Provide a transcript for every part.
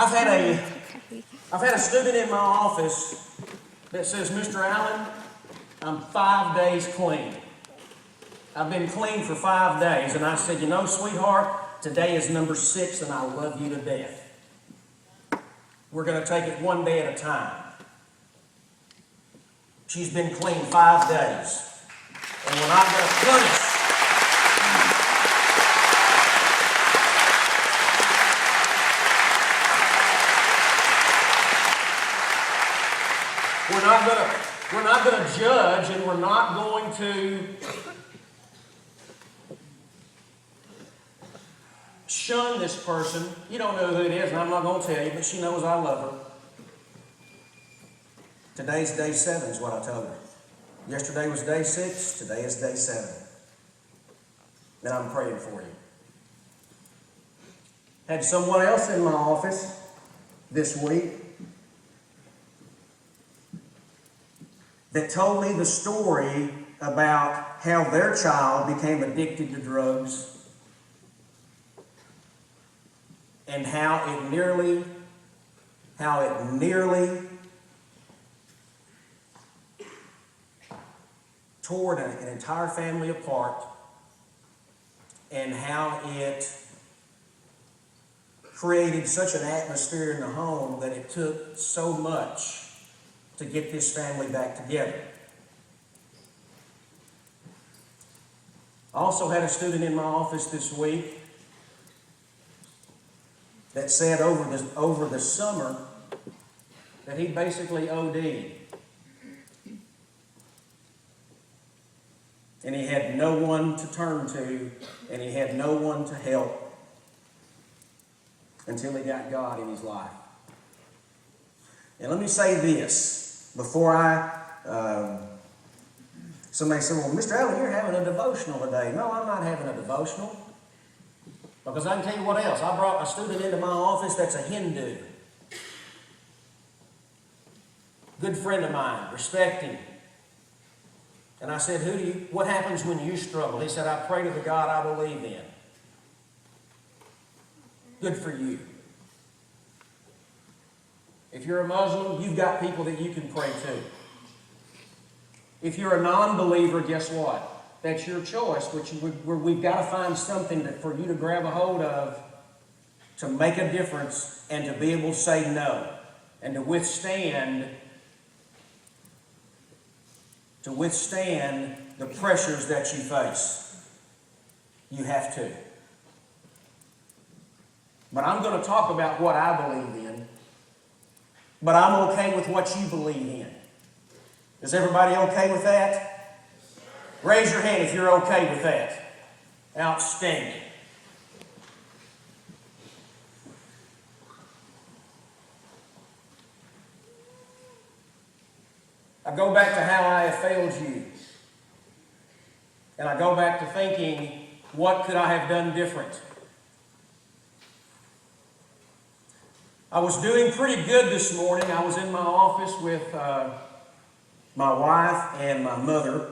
I've had a student in my office that says, Mr. Allen, I'm 5 days clean. I've been clean for 5 days. And I said, you know, sweetheart, today is number 6 and I love you to death. We're going to take it one day at a time. She's been clean 5 days. And we're not going to punish. We're not going to judge, and we're not going to shun this person. You don't know who it is, and I'm not going to tell you, but she knows I love her. Today's day 7 is what I told her. Yesterday was day 6, today is day 7. And I'm praying for you. Had someone else in my office this week that told me the story about how their child became addicted to drugs and how it nearly tore an entire family apart, and how it created such an atmosphere in the home that it took so much to get this family back together. I also had a student in my office this week that said over the summer that he basically OD'd. And he had no one to turn to, and he had no one to help until he got God in his life. And let me say this before somebody said, well, Mr. Allen, you're having a devotional today. No, I'm not having a devotional. Because I can tell you what else. I brought a student into my office that's a Hindu. Good friend of mine, respect him. And I said, what happens when you struggle? He said, I pray to the God I believe in. Good for you. If you're a Muslim, you've got people that you can pray to. If you're a non-believer, guess what? That's your choice, but we've got to find something for you to grab a hold of to make a difference and to be able to say no and to withstand the pressures that you face. You have to. But I'm going to talk about what I believe in, but I'm okay with what you believe in. Is everybody okay with that? Raise your hand if you're okay with that. Outstanding. I go back to how I have failed you. And I go back to thinking, what could I have done different? I was doing pretty good this morning. I was in my office with my wife and my mother,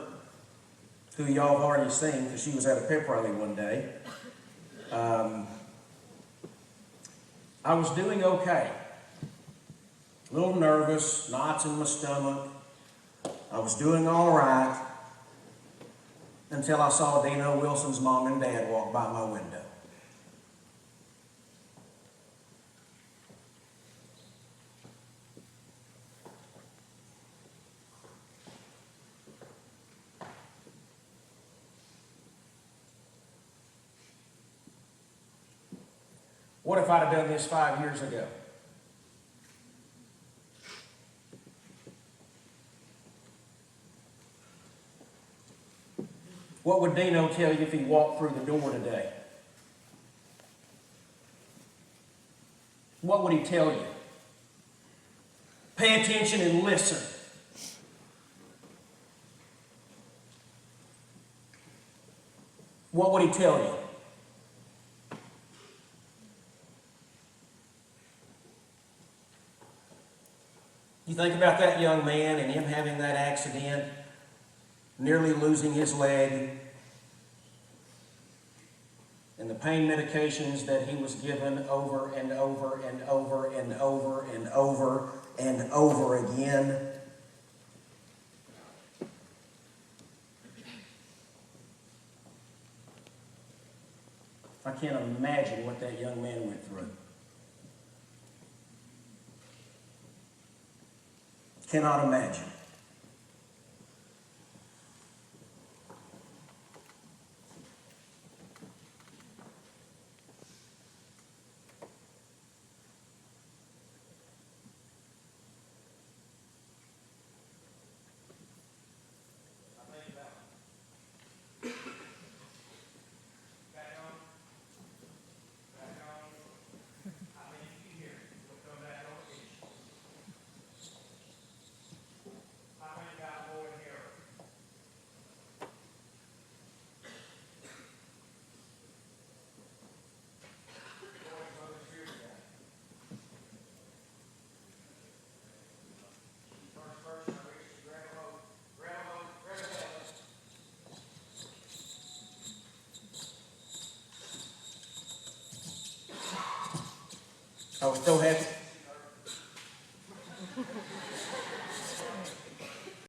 who y'all have already seen because she was at a pep rally one day. I was doing okay. A little nervous, knots in my stomach. I was doing all right until I saw Dino Wilson's mom and dad walk by my window. What if I'd have done this 5 years ago? What would Dino tell you if he walked through the door today? What would he tell you? Pay attention and listen. What would he tell you? You think about that young man and him having that accident, nearly losing his leg, and the pain medications that he was given over and over and over and over again. I can't imagine what that young man went through. Cannot imagine. I was so happy.